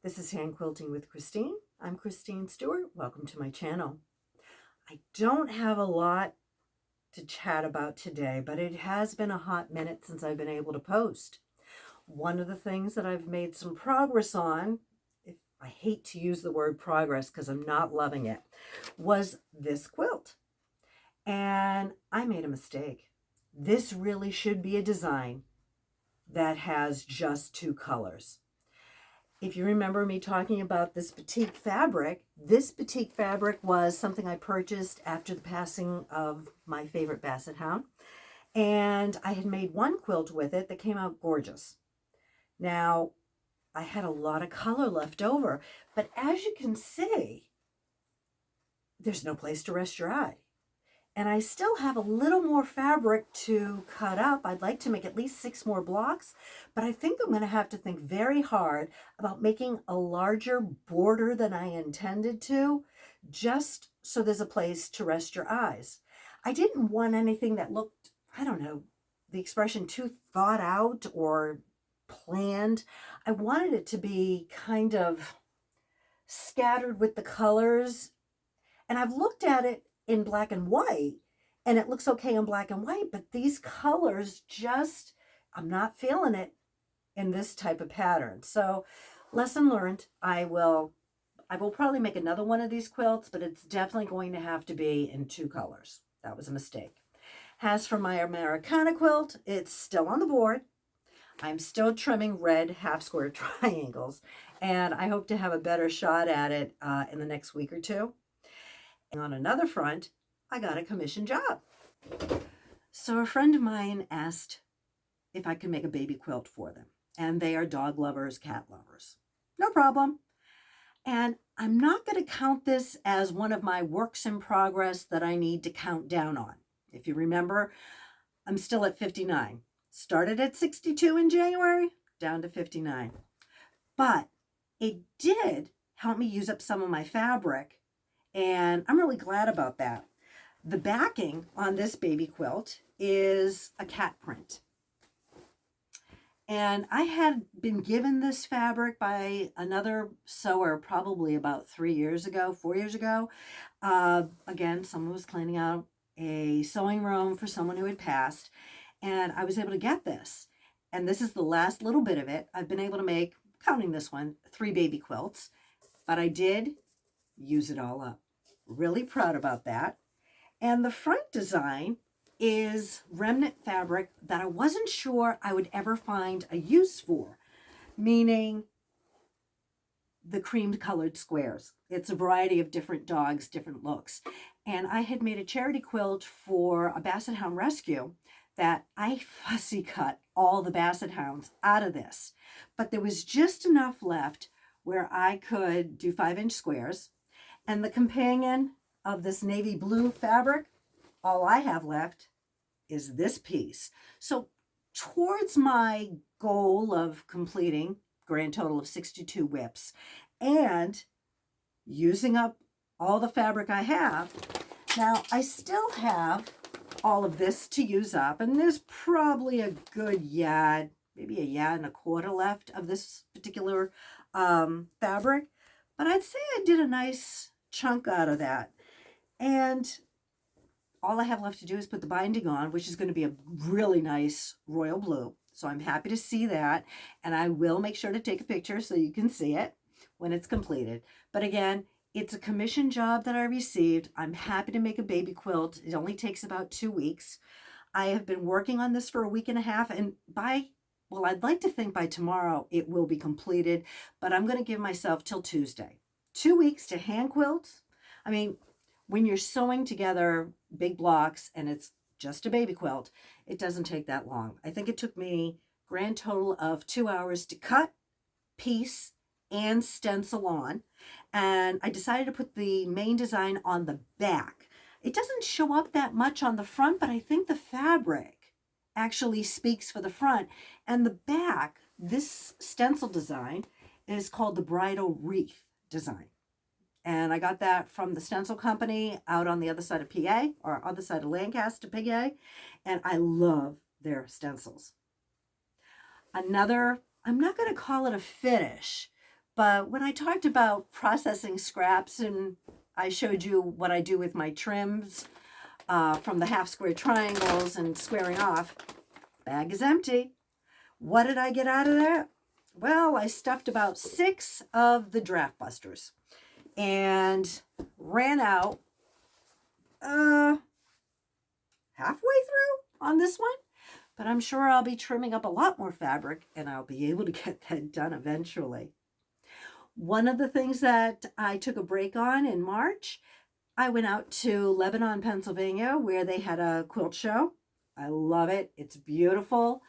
This is Hand Quilting with Christine. I'm Christine Stewart. Welcome to my channel. I don't have a lot to chat about today, but it has been a hot minute since I've been able to post. One of the things that I've made some progress on, I hate to use the word progress because I'm not loving it, was this quilt. And I made a mistake. This really should be a design that has just two colors. If you remember me talking about this batik fabric was something I purchased after the passing of my favorite basset hound. And I had made one quilt with it that came out gorgeous. Now, I had a lot of color left over, but as you can see, there's no place to rest your eye. And I still have a little more fabric to cut up. I'd like to make at least 6 more blocks, but I think I'm going to have to think very hard about making a larger border than I intended to, just so there's a place to rest your eyes. I didn't want anything that looked, I don't know, the expression too thought out or planned. I wanted it to be kind of scattered with the colors. And I've looked at it in black and white, and it looks okay in black and white, but these colors just, I'm not feeling it in this type of pattern. So lesson learned. I will probably make another one of these quilts, but it's definitely going to have to be in 2 colors. That was a mistake. As for my Americana quilt, it's still on the board. I'm still trimming red half square triangles, and I hope to have a better shot at it in the next week or 2. And on another front, I got a commission job. So a friend of mine asked if I could make a baby quilt for them. And they are dog lovers, cat lovers. No problem. And I'm not going to count this as one of my works in progress that I need to count down on. If you remember, I'm still at 59. Started at 62 in January, down to 59. But it did help me use up some of my fabric, and I'm really glad about that. The backing on this baby quilt is a cat print. And I had been given this fabric by another sewer probably about 4 years ago. Again, someone was cleaning out a sewing room for someone who had passed, and I was able to get this. And this is the last little bit of it. I've been able to make, counting this one, 3 baby quilts, but I did use it all up. Really proud about that. And the front design is remnant fabric that I wasn't sure I would ever find a use for, meaning the creamed colored squares. It's a variety of different dogs, different looks. And I had made a charity quilt for a basset hound rescue that I fussy cut all the basset hounds out of this. But there was just enough left where I could do 5-inch squares. And the companion of this navy blue fabric, all I have left is this piece. So towards my goal of completing grand total of 62 whips and using up all the fabric I have, now I still have all of this to use up, and there's probably a good yard, maybe a yard and a quarter left of this particular fabric, but I'd say I did a nice chunk out of that. And all I have left to do is put the binding on, which is going to be a really nice royal blue. So I'm happy to see that, and I will make sure to take a picture so you can see it when it's completed. But again, it's a commission job that I received. I'm happy to make a baby quilt. It only takes about 2 weeks. I have been working on this for a week and a half, and I'd like to think by tomorrow it will be completed, but I'm going to give myself till Tuesday. 2 weeks to hand quilt. I mean, when you're sewing together big blocks and it's just a baby quilt, it doesn't take that long. I think it took me grand total of 2 hours to cut, piece, and stencil on. And I decided to put the main design on the back. It doesn't show up that much on the front, but I think the fabric actually speaks for the front. And the back, this stencil design is called the bridal wreath design. And I got that from the stencil company out on the other side of PA, or other side of Lancaster, PA. And I love their stencils. Another, I'm not going to call it a finish, But when I talked about processing scraps and I showed you what I do with my trims from the half square triangles and squaring off, bag is empty. What did I get out of that? Well, I stuffed about 6 of the draft busters and ran out halfway through on this one. But I'm sure I'll be trimming up a lot more fabric and I'll be able to get that done eventually. One of the things that I took a break on in March, I went out to Lebanon, Pennsylvania, where they had a quilt show. I love it. It's beautiful.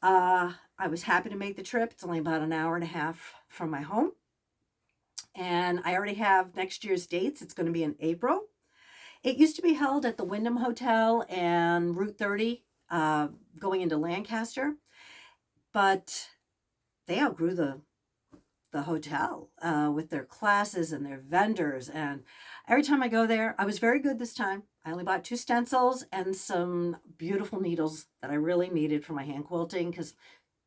I was happy to make the trip. It's only about an hour and a half from my home. And I already have next year's dates. It's going to be in April. It used to be held at the Wyndham Hotel and Route 30 going into Lancaster. But they outgrew the hotel with their classes and their vendors. And every time I go there, I was very good this time. I only bought 2 stencils and some beautiful needles that I really needed for my hand quilting because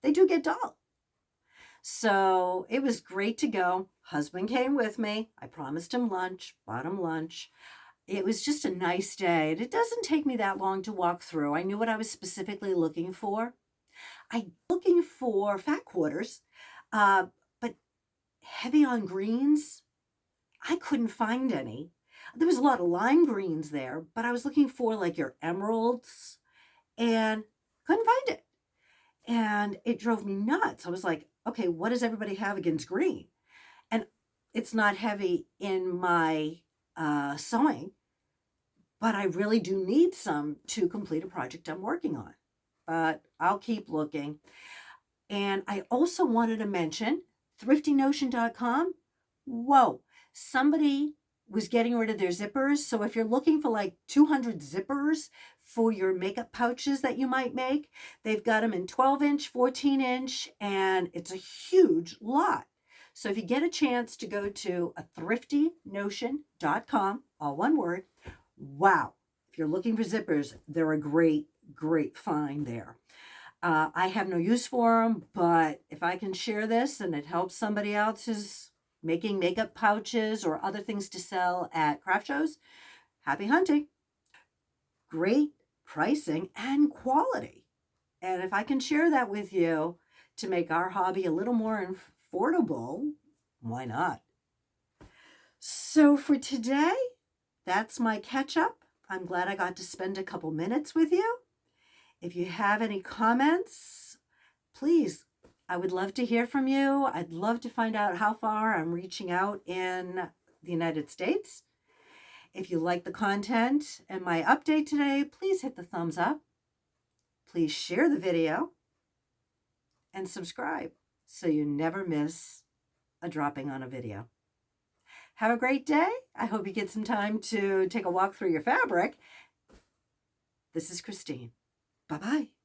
they do get dull. So it was great to go. Husband came with me. I promised him lunch, bought him lunch. It was just a nice day. And it doesn't take me that long to walk through. I knew what I was specifically looking for. I'm looking for fat quarters, but heavy on greens, I couldn't find any. There was a lot of lime greens there, but I was looking for like your emeralds and couldn't find it. And it drove me nuts. I was like, okay, what does everybody have against green? And it's not heavy in my sewing, but I really do need some to complete a project I'm working on. But I'll keep looking. And I also wanted to mention thriftynotion.com. Whoa, somebody was getting rid of their zippers. So if you're looking for like 200 zippers for your makeup pouches that you might make, they've got them in 12-inch, 14-inch, and it's a huge lot. So if you get a chance to go to thriftynotion.com, all one word, wow. If you're looking for zippers, they're a great, great find there. I have no use for them, but if I can share this and it helps somebody else who's making makeup pouches or other things to sell at craft shows, happy hunting. Great pricing and quality. And if I can share that with you to make our hobby a little more affordable, why not? So for today, that's my catch up. I'm glad I got to spend a couple minutes with you. If you have any comments, please, I would love to hear from you. I'd love to find out how far I'm reaching out in the United States. If you like the content and my update today, please hit the thumbs up. Please share the video and subscribe so you never miss a dropping on a video. Have a great day. I hope you get some time to take a walk through your fabric. This is Christine. Bye-bye.